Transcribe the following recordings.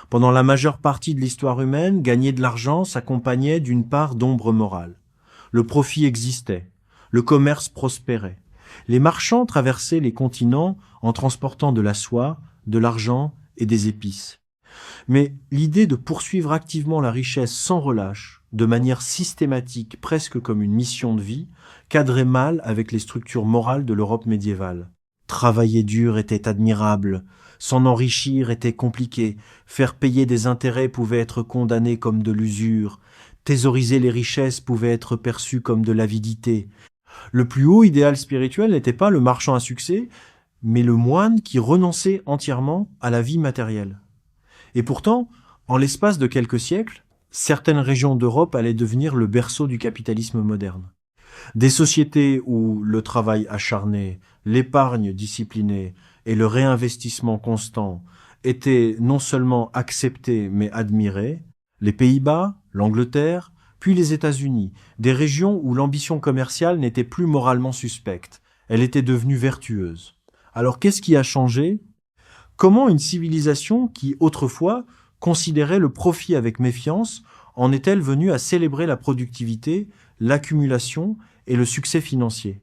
Pendant la majeure partie de l'histoire humaine, gagner de l'argent s'accompagnait d'une part d'ombre morale. Le profit existait, le commerce prospérait. Les marchands traversaient les continents en transportant de la soie, de l'argent et des épices. Mais l'idée de poursuivre activement la richesse sans relâche, de manière systématique, presque comme une mission de vie, cadrait mal avec les structures morales de l'Europe médiévale. Travailler dur était admirable, s'en enrichir était compliqué, faire payer des intérêts pouvait être condamné comme de l'usure, thésauriser les richesses pouvait être perçu comme de l'avidité. Le plus haut idéal spirituel n'était pas le marchand à succès, mais le moine qui renonçait entièrement à la vie matérielle. Et pourtant, en l'espace de quelques siècles, certaines régions d'Europe allaient devenir le berceau du capitalisme moderne. Des sociétés où le travail acharné, l'épargne disciplinée et le réinvestissement constant étaient non seulement acceptés mais admirés, les Pays-Bas, l'Angleterre, puis les États-Unis, des régions où l'ambition commerciale n'était plus moralement suspecte, elle était devenue vertueuse. Alors qu'est-ce qui a changé ? Comment une civilisation qui, autrefois, considérait le profit avec méfiance, en est-elle venue à célébrer la productivité, l'accumulation et le succès financier ?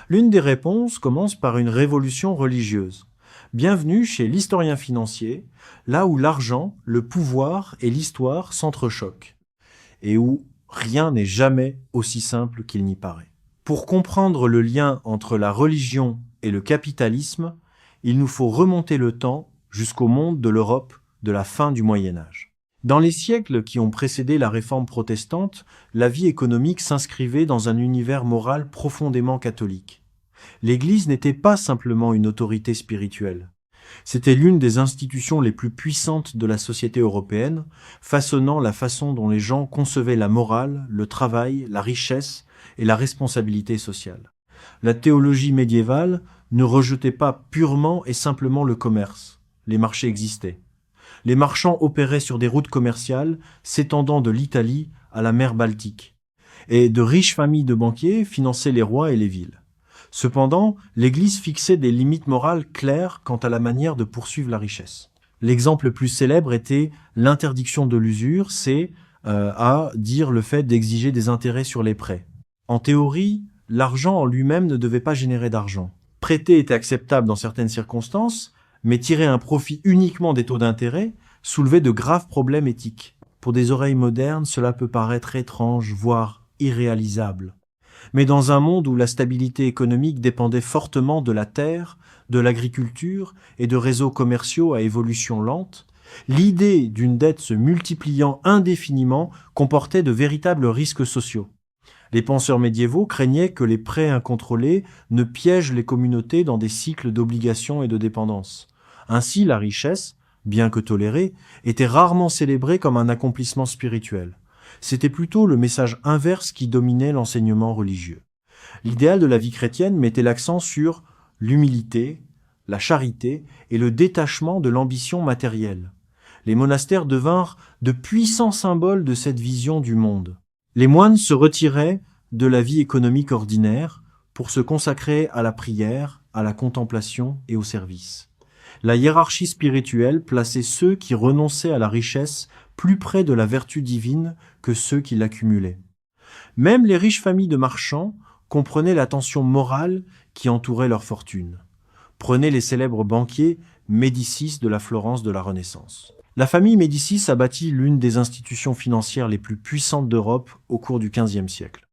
L'une des réponses commence par une révolution religieuse. Bienvenue chez l'historien financier, là où l'argent, le pouvoir et l'histoire s'entrechoquent, et où rien n'est jamais aussi simple qu'il n'y paraît. Pour comprendre le lien entre la religion et le capitalisme, il nous faut remonter le temps jusqu'au monde de l'Europe de la fin du Moyen Âge. Dans les siècles qui ont précédé la réforme protestante, la vie économique s'inscrivait dans un univers moral profondément catholique. L'Église n'était pas simplement une autorité spirituelle. C'était l'une des institutions les plus puissantes de la société européenne, façonnant la façon dont les gens concevaient la morale, le travail, la richesse et la responsabilité sociale. La théologie médiévale ne rejetait pas purement et simplement le commerce. Les marchés existaient. Les marchands opéraient sur des routes commerciales s'étendant de l'Italie à la mer Baltique. Et de riches familles de banquiers finançaient les rois et les villes. Cependant, l'Église fixait des limites morales claires quant à la manière de poursuivre la richesse. L'exemple le plus célèbre était l'interdiction de l'usure, c'est à dire le fait d'exiger des intérêts sur les prêts. En théorie, l'argent en lui-même ne devait pas générer d'argent. Prêter était acceptable dans certaines circonstances, mais tirer un profit uniquement des taux d'intérêt soulevait de graves problèmes éthiques. Pour des oreilles modernes, cela peut paraître étrange, voire irréalisable. Mais dans un monde où la stabilité économique dépendait fortement de la terre, de l'agriculture et de réseaux commerciaux à évolution lente, l'idée d'une dette se multipliant indéfiniment comportait de véritables risques sociaux. Les penseurs médiévaux craignaient que les prêts incontrôlés ne piègent les communautés dans des cycles d'obligations et de dépendance. Ainsi, la richesse, bien que tolérée, était rarement célébrée comme un accomplissement spirituel. C'était plutôt le message inverse qui dominait l'enseignement religieux. L'idéal de la vie chrétienne mettait l'accent sur l'humilité, la charité et le détachement de l'ambition matérielle. Les monastères devinrent de puissants symboles de cette vision du monde. Les moines se retiraient de la vie économique ordinaire pour se consacrer à la prière, à la contemplation et au service. La hiérarchie spirituelle plaçait ceux qui renonçaient à la richesse plus près de la vertu divine que ceux qui l'accumulaient. Même les riches familles de marchands comprenaient la tension morale qui entourait leur fortune. Prenez les célèbres banquiers Médicis de la Florence de la Renaissance. La famille Médicis a bâti l'une des institutions financières les plus puissantes d'Europe au cours du XVe siècle.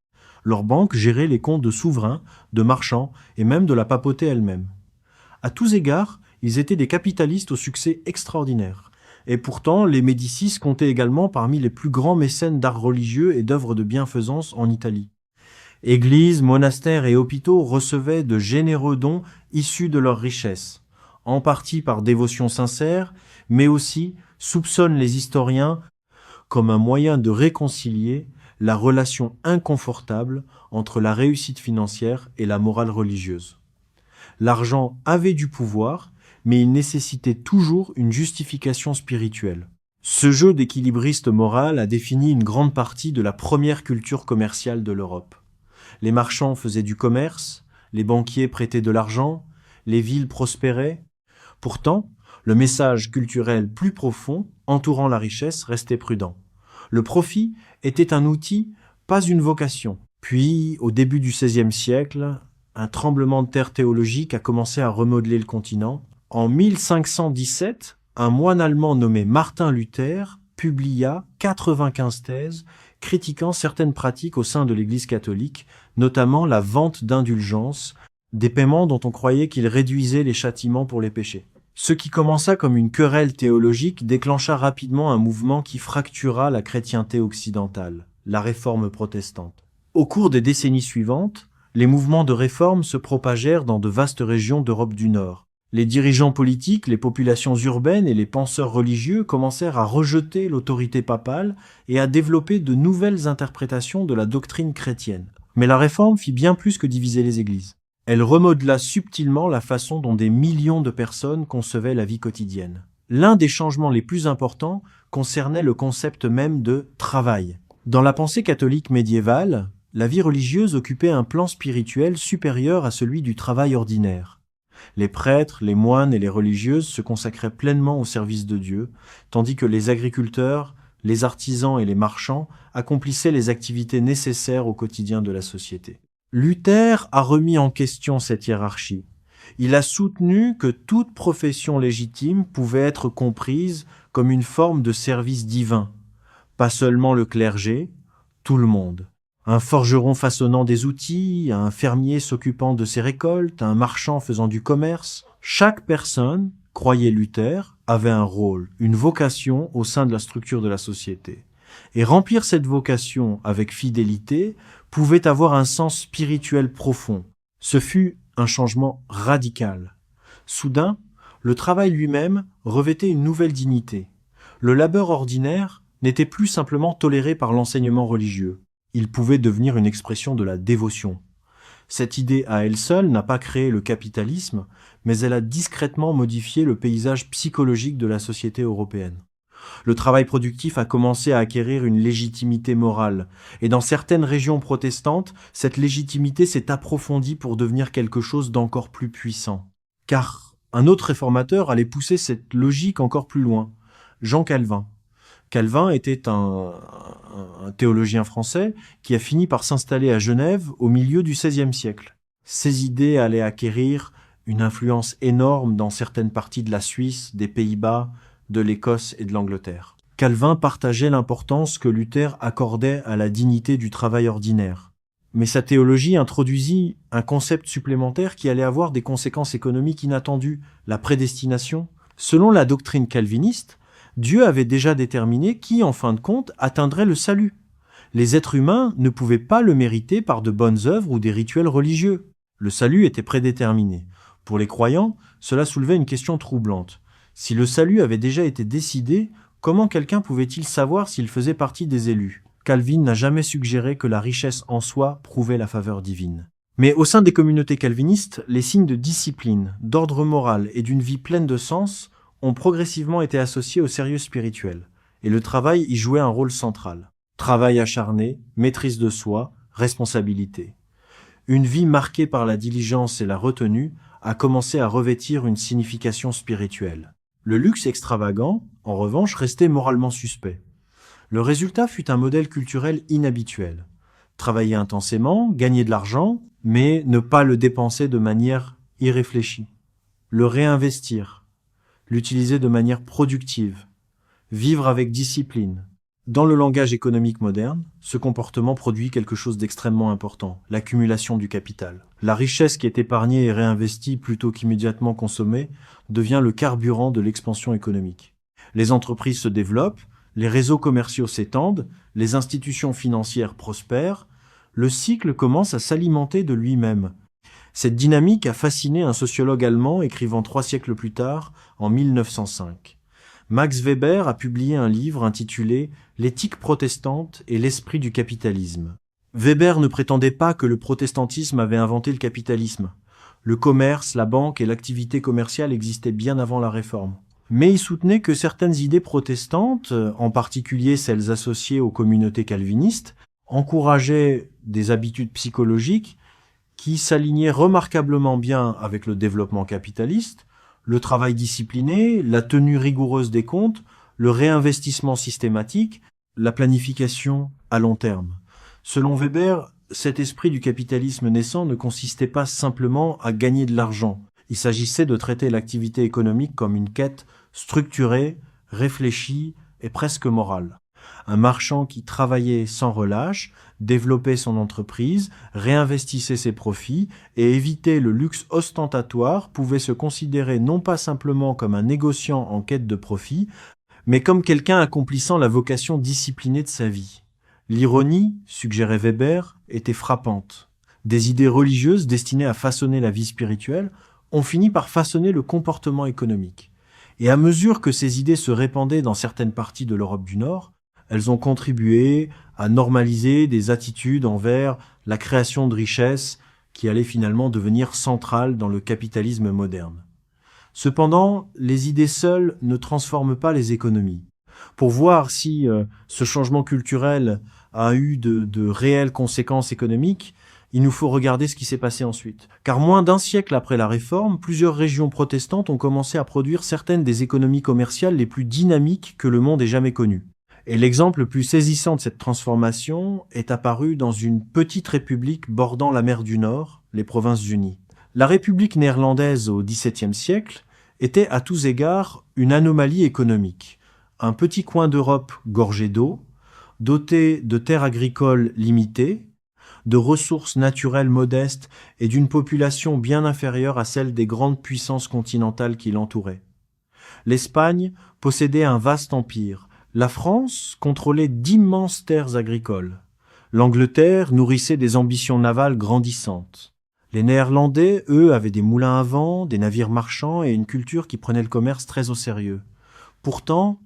Leurs banques géraient les comptes de souverains, de marchands et même de la papauté elle-même. À tous égards, ils étaient des capitalistes au succès extraordinaire. Et pourtant, les Médicis comptaient également parmi les plus grands mécènes d'art religieux et d'œuvres de bienfaisance en Italie. Églises, monastères et hôpitaux recevaient de généreux dons issus de leurs richesses, en partie par dévotion sincère, mais aussi, soupçonnent les historiens, comme un moyen de réconcilier la relation inconfortable entre la réussite financière et la morale religieuse. L'argent avait du pouvoir, mais il nécessitait toujours une justification spirituelle. Ce jeu d'équilibriste moral a défini une grande partie de la première culture commerciale de l'Europe. Les marchands faisaient du commerce, les banquiers prêtaient de l'argent, les villes prospéraient. Pourtant, Le message culturel plus profond, entourant la richesse, restait prudent. Le profit était un outil, pas une vocation. Puis, au début du XVIe siècle, un tremblement de terre théologique a commencé à remodeler le continent. En 1517, un moine allemand nommé Martin Luther publia 95 thèses critiquant certaines pratiques au sein de l'Église catholique, notamment la vente d'indulgences, des paiements dont on croyait qu'ils réduisaient les châtiments pour les péchés. Ce qui commença comme une querelle théologique déclencha rapidement un mouvement qui fractura la chrétienté occidentale, la réforme protestante. Au cours des décennies suivantes, les mouvements de réforme se propagèrent dans de vastes régions d'Europe du Nord. Les dirigeants politiques, les populations urbaines et les penseurs religieux commencèrent à rejeter l'autorité papale et à développer de nouvelles interprétations de la doctrine chrétienne. Mais la réforme fit bien plus que diviser les églises. Elle remodela subtilement la façon dont des millions de personnes concevaient la vie quotidienne. L'un des changements les plus importants concernait le concept même de travail. Dans la pensée catholique médiévale, la vie religieuse occupait un plan spirituel supérieur à celui du travail ordinaire. Les prêtres, les moines et les religieuses se consacraient pleinement au service de Dieu, tandis que les agriculteurs, les artisans et les marchands accomplissaient les activités nécessaires au quotidien de la société. Luther a remis en question cette hiérarchie. Il a soutenu que toute profession légitime pouvait être comprise comme une forme de service divin. Pas seulement le clergé, tout le monde. Un forgeron façonnant des outils, un fermier s'occupant de ses récoltes, un marchand faisant du commerce. Chaque personne, croyait Luther, avait un rôle, une vocation au sein de la structure de la société. Et remplir cette vocation avec fidélité pouvait avoir un sens spirituel profond. Ce fut un changement radical. Soudain, le travail lui-même revêtait une nouvelle dignité. Le labeur ordinaire n'était plus simplement toléré par l'enseignement religieux. Il pouvait devenir une expression de la dévotion. Cette idée à elle seule n'a pas créé le capitalisme, mais elle a discrètement modifié le paysage psychologique de la société européenne. Le travail productif a commencé à acquérir une légitimité morale, et dans certaines régions protestantes, cette légitimité s'est approfondie pour devenir quelque chose d'encore plus puissant. Car un autre réformateur allait pousser cette logique encore plus loin, Jean Calvin. Calvin était un théologien français qui a fini par s'installer à Genève au milieu du XVIe siècle. Ses idées allaient acquérir une influence énorme dans certaines parties de la Suisse, des Pays-Bas, de l'Écosse et de l'Angleterre. Calvin partageait l'importance que Luther accordait à la dignité du travail ordinaire. Mais sa théologie introduisit un concept supplémentaire qui allait avoir des conséquences économiques inattendues, la prédestination. Selon la doctrine calviniste, Dieu avait déjà déterminé qui, en fin de compte, atteindrait le salut. Les êtres humains ne pouvaient pas le mériter par de bonnes œuvres ou des rituels religieux. Le salut était prédéterminé. Pour les croyants, cela soulevait une question troublante. Si le salut avait déjà été décidé, comment quelqu'un pouvait-il savoir s'il faisait partie des élus ? Calvin n'a jamais suggéré que la richesse en soi prouvait la faveur divine. Mais au sein des communautés calvinistes, les signes de discipline, d'ordre moral et d'une vie pleine de sens ont progressivement été associés au sérieux spirituel, et le travail y jouait un rôle central. Travail acharné, maîtrise de soi, responsabilité. Une vie marquée par la diligence et la retenue a commencé à revêtir une signification spirituelle. Le luxe extravagant, en revanche, restait moralement suspect. Le résultat fut un modèle culturel inhabituel. Travailler intensément, gagner de l'argent, mais ne pas le dépenser de manière irréfléchie. Le réinvestir, l'utiliser de manière productive, vivre avec discipline. Dans le langage économique moderne, ce comportement produit quelque chose d'extrêmement important, l'accumulation du capital. La richesse qui est épargnée et réinvestie plutôt qu'immédiatement consommée devient le carburant de l'expansion économique. Les entreprises se développent, les réseaux commerciaux s'étendent, les institutions financières prospèrent, le cycle commence à s'alimenter de lui-même. Cette dynamique a fasciné un sociologue allemand écrivant 3 siècles plus tard, en 1905. Max Weber a publié un livre intitulé « L'éthique protestante et l'esprit du capitalisme ». Weber ne prétendait pas que le protestantisme avait inventé le capitalisme. Le commerce, la banque et l'activité commerciale existaient bien avant la Réforme. Mais il soutenait que certaines idées protestantes, en particulier celles associées aux communautés calvinistes, encourageaient des habitudes psychologiques qui s'alignaient remarquablement bien avec le développement capitaliste, Le travail discipliné, la tenue rigoureuse des comptes, le réinvestissement systématique, la planification à long terme. Selon Weber, cet esprit du capitalisme naissant ne consistait pas simplement à gagner de l'argent. Il s'agissait de traiter l'activité économique comme une quête structurée, réfléchie et presque morale. Un marchand qui travaillait sans relâche, développait son entreprise, réinvestissait ses profits et évitait le luxe ostentatoire pouvait se considérer non pas simplement comme un négociant en quête de profit, mais comme quelqu'un accomplissant la vocation disciplinée de sa vie. L'ironie, suggérait Weber, était frappante. Des idées religieuses destinées à façonner la vie spirituelle ont fini par façonner le comportement économique. Et à mesure que ces idées se répandaient dans certaines parties de l'Europe du Nord, elles ont contribué à normaliser des attitudes envers la création de richesses qui allaient finalement devenir centrales dans le capitalisme moderne. Cependant, les idées seules ne transforment pas les économies. Pour voir si ce changement culturel a eu de réelles conséquences économiques, il nous faut regarder ce qui s'est passé ensuite. Car moins d'un siècle après la Réforme, plusieurs régions protestantes ont commencé à produire certaines des économies commerciales les plus dynamiques que le monde ait jamais connues. Et l'exemple le plus saisissant de cette transformation est apparu dans une petite république bordant la mer du Nord, les Provinces-Unies. La République néerlandaise au XVIIe siècle était à tous égards une anomalie économique. Un petit coin d'Europe gorgé d'eau, doté de terres agricoles limitées, de ressources naturelles modestes et d'une population bien inférieure à celle des grandes puissances continentales qui l'entouraient. L'Espagne possédait un vaste empire. La France contrôlait d'immenses terres agricoles. L'Angleterre nourrissait des ambitions navales grandissantes. Les Néerlandais, eux, avaient des moulins à vent, des navires marchands et une culture qui prenait le commerce très au sérieux. Pourtant,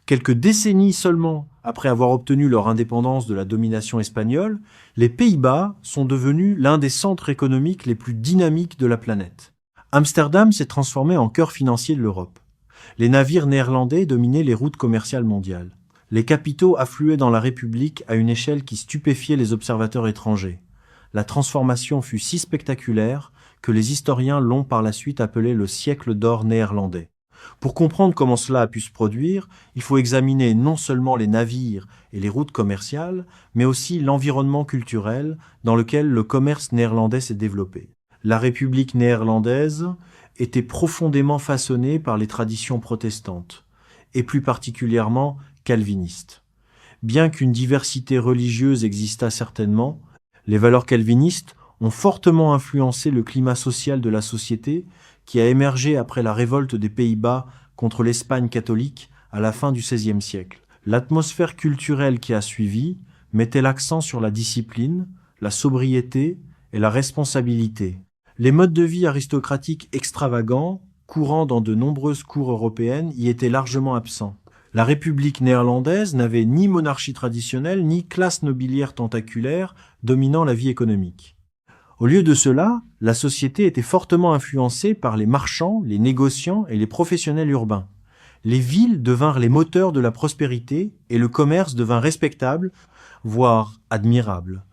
quelques décennies seulement après avoir obtenu leur indépendance de la domination espagnole, les Pays-Bas sont devenus l'un des centres économiques les plus dynamiques de la planète. Amsterdam s'est transformé en cœur financier de l'Europe. Les navires néerlandais dominaient les routes commerciales mondiales. Les capitaux affluaient dans la République à une échelle qui stupéfiait les observateurs étrangers. La transformation fut si spectaculaire que les historiens l'ont par la suite appelé le siècle d'or néerlandais. Pour comprendre comment cela a pu se produire, il faut examiner non seulement les navires et les routes commerciales, mais aussi l'environnement culturel dans lequel le commerce néerlandais s'est développé. La République néerlandaise était profondément façonnée par les traditions protestantes, et plus particulièrement calvinistes. Bien qu'une diversité religieuse existât certainement, les valeurs calvinistes ont fortement influencé le climat social de la société qui a émergé après la révolte des Pays-Bas contre l'Espagne catholique à la fin du XVIe siècle. L'atmosphère culturelle qui a suivi mettait l'accent sur la discipline, la sobriété et la responsabilité. Les modes de vie aristocratiques extravagants, courants dans de nombreuses cours européennes, y étaient largement absents. La République néerlandaise n'avait ni monarchie traditionnelle, ni classe nobiliaire tentaculaire dominant la vie économique. Au lieu de cela, la société était fortement influencée par les marchands, les négociants et les professionnels urbains. Les villes devinrent les moteurs de la prospérité et le commerce devint respectable, voire admirable.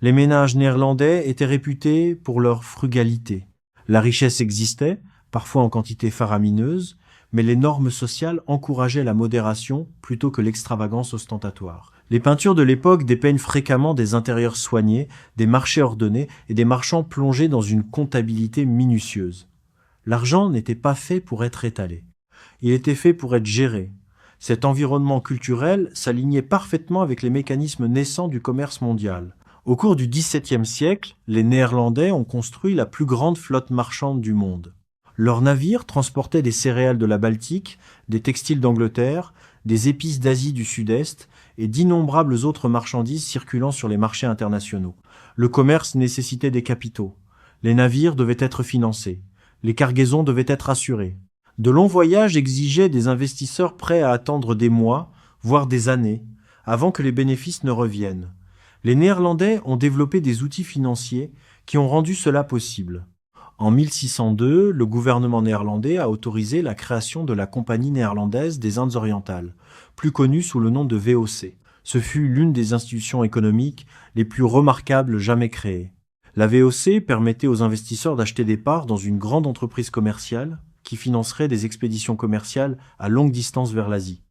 Les ménages néerlandais étaient réputés pour leur frugalité. La richesse existait, parfois en quantité faramineuse, mais les normes sociales encourageaient la modération plutôt que l'extravagance ostentatoire. Les peintures de l'époque dépeignent fréquemment des intérieurs soignés, des marchés ordonnés et des marchands plongés dans une comptabilité minutieuse. L'argent n'était pas fait pour être étalé. Il était fait pour être géré. Cet environnement culturel s'alignait parfaitement avec les mécanismes naissants du commerce mondial. Au cours du XVIIe siècle, les Néerlandais ont construit la plus grande flotte marchande du monde. Leurs navires transportaient des céréales de la Baltique, des textiles d'Angleterre, des épices d'Asie du Sud-Est et d'innombrables autres marchandises circulant sur les marchés internationaux. Le commerce nécessitait des capitaux. Les navires devaient être financés. Les cargaisons devaient être assurées. De longs voyages exigeaient des investisseurs prêts à attendre des mois, voire des années, avant que les bénéfices ne reviennent. Les Néerlandais ont développé des outils financiers qui ont rendu cela possible. En 1602, le gouvernement néerlandais a autorisé la création de la Compagnie néerlandaise des Indes orientales, plus connue sous le nom de VOC. Ce fut l'une des institutions économiques les plus remarquables jamais créées. La VOC permettait aux investisseurs d'acheter des parts dans une grande entreprise commerciale qui financeraient des expéditions commerciales à longue distance vers l'Asie.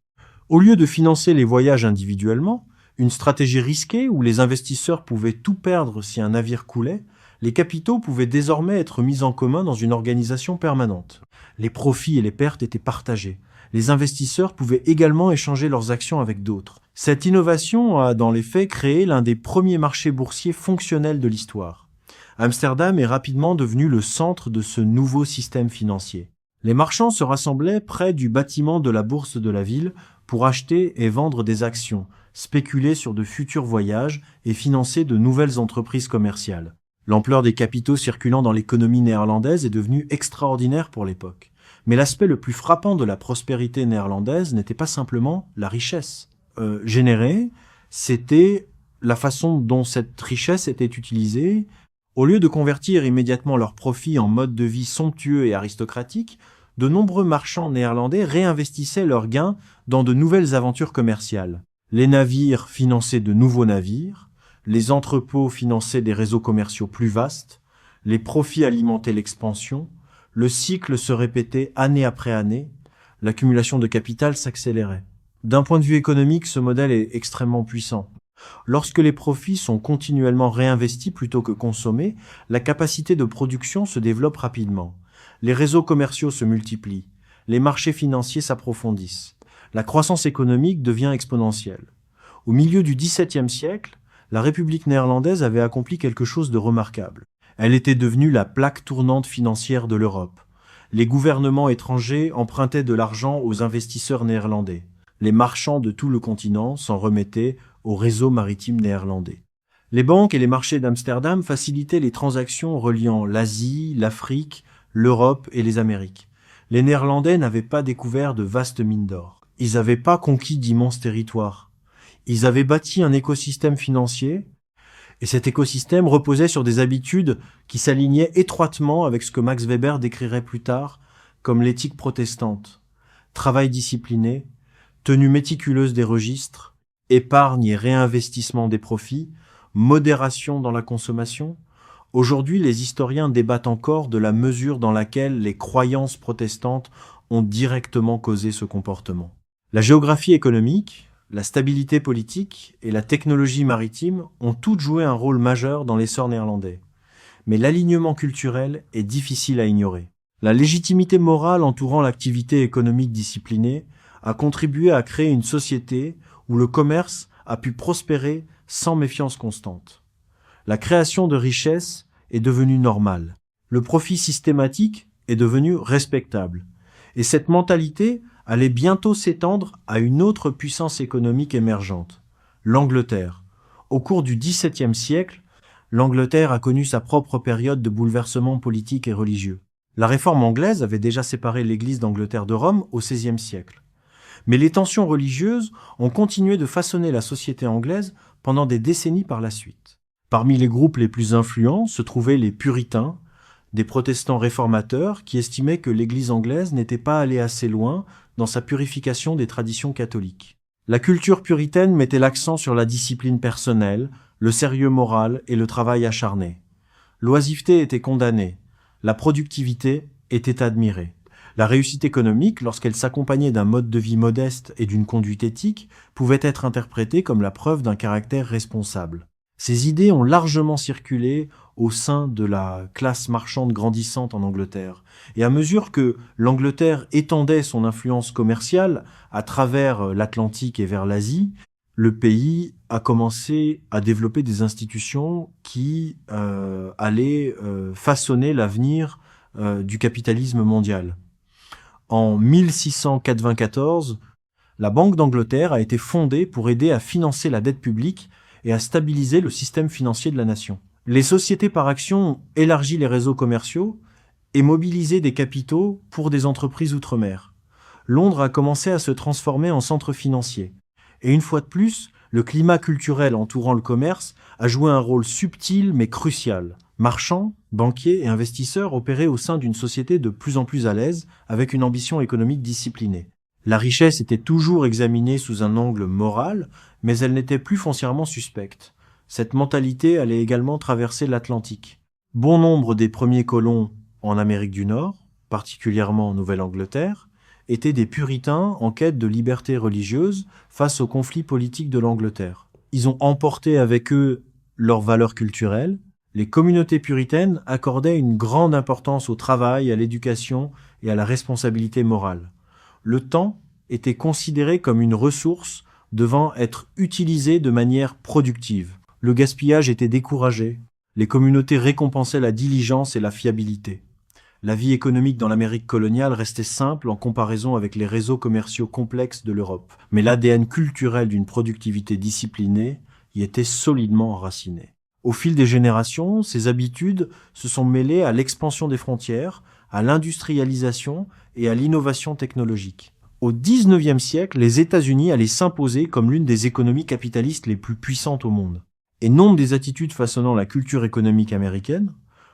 Au lieu de financer les voyages individuellement, une stratégie risquée où les investisseurs pouvaient tout perdre si un navire coulait, les capitaux pouvaient désormais être mis en commun dans une organisation permanente. Les profits et les pertes étaient partagés. Les investisseurs pouvaient également échanger leurs actions avec d'autres. Cette innovation a, dans les faits, créé l'un des premiers marchés boursiers fonctionnels de l'histoire. Amsterdam est rapidement devenu le centre de ce nouveau système financier. Les marchands se rassemblaient près du bâtiment de la bourse de la ville pour acheter et vendre des actions, spéculer sur de futurs voyages et financer de nouvelles entreprises commerciales. L'ampleur des capitaux circulant dans l'économie néerlandaise est devenue extraordinaire pour l'époque. Mais l'aspect le plus frappant de la prospérité néerlandaise n'était pas simplement la richesse générée, c'était la façon dont cette richesse était utilisée. Au lieu de convertir immédiatement leurs profits en mode de vie somptueux et aristocratique, de nombreux marchands néerlandais réinvestissaient leurs gains dans de nouvelles aventures commerciales. Les navires finançaient de nouveaux navires, les entrepôts finançaient des réseaux commerciaux plus vastes, les profits alimentaient l'expansion, le cycle se répétait année après année, l'accumulation de capital s'accélérait. D'un point de vue économique, ce modèle est extrêmement puissant. Lorsque les profits sont continuellement réinvestis plutôt que consommés, la capacité de production se développe rapidement. Les réseaux commerciaux se multiplient, les marchés financiers s'approfondissent. La croissance économique devient exponentielle. Au milieu du XVIIe siècle, la République néerlandaise avait accompli quelque chose de remarquable. Elle était devenue la plaque tournante financière de l'Europe. Les gouvernements étrangers empruntaient de l'argent aux investisseurs néerlandais. Les marchands de tout le continent s'en remettaient au réseau maritime néerlandais. Les banques et les marchés d'Amsterdam facilitaient les transactions reliant l'Asie, l'Afrique, l'Europe et les Amériques. Les Néerlandais n'avaient pas découvert de vastes mines d'or. Ils n'avaient pas conquis d'immenses territoires. Ils avaient bâti un écosystème financier, et cet écosystème reposait sur des habitudes qui s'alignaient étroitement avec ce que Max Weber décrirait plus tard comme l'éthique protestante. Travail discipliné, tenue méticuleuse des registres, épargne et réinvestissement des profits, modération dans la consommation. Aujourd'hui, les historiens débattent encore de la mesure dans laquelle les croyances protestantes ont directement causé ce comportement. La géographie économique, la stabilité politique et la technologie maritime ont toutes joué un rôle majeur dans l'essor néerlandais. Mais l'alignement culturel est difficile à ignorer. La légitimité morale entourant l'activité économique disciplinée a contribué à créer une société où le commerce a pu prospérer sans méfiance constante. La création de richesses est devenue normale. Le profit systématique est devenu respectable. Et cette mentalité allait bientôt s'étendre à une autre puissance économique émergente, l'Angleterre. Au cours du XVIIe siècle, l'Angleterre a connu sa propre période de bouleversement politique et religieux. La réforme anglaise avait déjà séparé l'Église d'Angleterre de Rome au XVIe siècle. Mais les tensions religieuses ont continué de façonner la société anglaise pendant des décennies par la suite. Parmi les groupes les plus influents se trouvaient les puritains, des protestants réformateurs qui estimaient que l'Église anglaise n'était pas allée assez loin dans sa purification des traditions catholiques. La culture puritaine mettait l'accent sur la discipline personnelle, le sérieux moral et le travail acharné. L'oisiveté était condamnée, la productivité était admirée. La réussite économique, lorsqu'elle s'accompagnait d'un mode de vie modeste et d'une conduite éthique, pouvait être interprétée comme la preuve d'un caractère responsable. Ces idées ont largement circulé au sein de la classe marchande grandissante en Angleterre. Et à mesure que l'Angleterre étendait son influence commerciale à travers l'Atlantique et vers l'Asie, le pays a commencé à développer des institutions qui allaient façonner l'avenir du capitalisme mondial. En 1694, la Banque d'Angleterre a été fondée pour aider à financer la dette publique et à stabiliser le système financier de la nation. Les sociétés par actions ont élargi les réseaux commerciaux et mobilisé des capitaux pour des entreprises outre-mer. Londres a commencé à se transformer en centre financier. Et une fois de plus, le climat culturel entourant le commerce a joué un rôle subtil mais crucial. Marchands, banquiers et investisseurs opéraient au sein d'une société de plus en plus à l'aise avec une ambition économique disciplinée. La richesse était toujours examinée sous un angle moral, mais elle n'était plus foncièrement suspecte. Cette mentalité allait également traverser l'Atlantique. Bon nombre des premiers colons en Amérique du Nord, particulièrement en Nouvelle-Angleterre, étaient des puritains en quête de liberté religieuse face aux conflits politiques de l'Angleterre. Ils ont emporté avec eux leurs valeurs culturelles. Les communautés puritaines accordaient une grande importance au travail, à l'éducation et à la responsabilité morale. Le temps était considéré comme une ressource devant être utilisée de manière productive. Le gaspillage était découragé. Les communautés récompensaient la diligence et la fiabilité. La vie économique dans l'Amérique coloniale restait simple en comparaison avec les réseaux commerciaux complexes de l'Europe. Mais l'ADN culturel d'une productivité disciplinée y était solidement enraciné. Au fil des générations, ces habitudes se sont mêlées à l'expansion des frontières, à l'industrialisation et à l'innovation technologique. Au XIXe siècle, les États-Unis allaient s'imposer comme l'une des économies capitalistes les plus puissantes au monde. Et nombre des attitudes façonnant la culture économique américaine,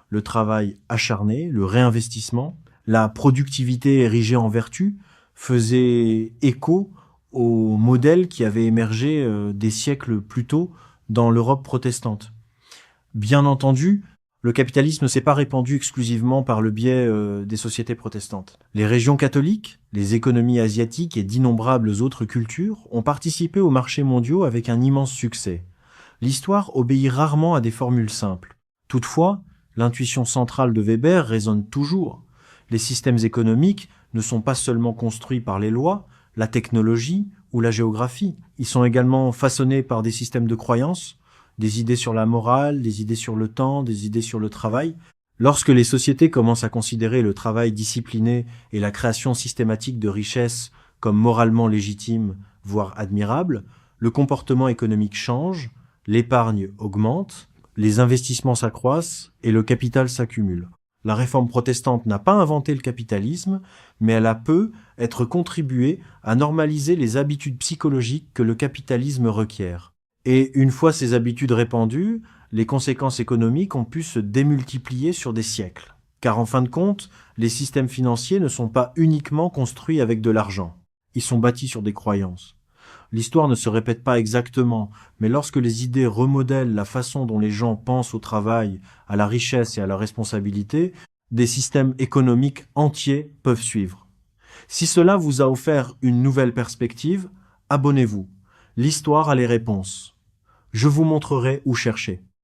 le travail acharné, le réinvestissement, la productivité érigée en vertu, faisaient écho aux modèles qui avaient émergé des siècles plus tôt dans l'Europe protestante. Bien entendu, le capitalisme ne s'est pas répandu exclusivement par le biais des sociétés protestantes. Les régions catholiques, les économies asiatiques et d'innombrables autres cultures ont participé aux marchés mondiaux avec un immense succès. L'histoire obéit rarement à des formules simples. Toutefois, l'intuition centrale de Weber résonne toujours. Les systèmes économiques ne sont pas seulement construits par les lois, la technologie ou la géographie. Ils sont également façonnés par des systèmes de croyances, des idées sur la morale, des idées sur le temps, des idées sur le travail. Lorsque les sociétés commencent à considérer le travail discipliné et la création systématique de richesses comme moralement légitimes, voire admirables, le comportement économique change, l'épargne augmente, les investissements s'accroissent et le capital s'accumule. La réforme protestante n'a pas inventé le capitalisme, mais elle a peu être contribué à normaliser les habitudes psychologiques que le capitalisme requiert. Et une fois ces habitudes répandues, les conséquences économiques ont pu se démultiplier sur des siècles. Car en fin de compte, les systèmes financiers ne sont pas uniquement construits avec de l'argent. Ils sont bâtis sur des croyances. L'histoire ne se répète pas exactement, mais lorsque les idées remodèlent la façon dont les gens pensent au travail, à la richesse et à la responsabilité, des systèmes économiques entiers peuvent suivre. Si cela vous a offert une nouvelle perspective, abonnez-vous. L'histoire a les réponses. Je vous montrerai où chercher.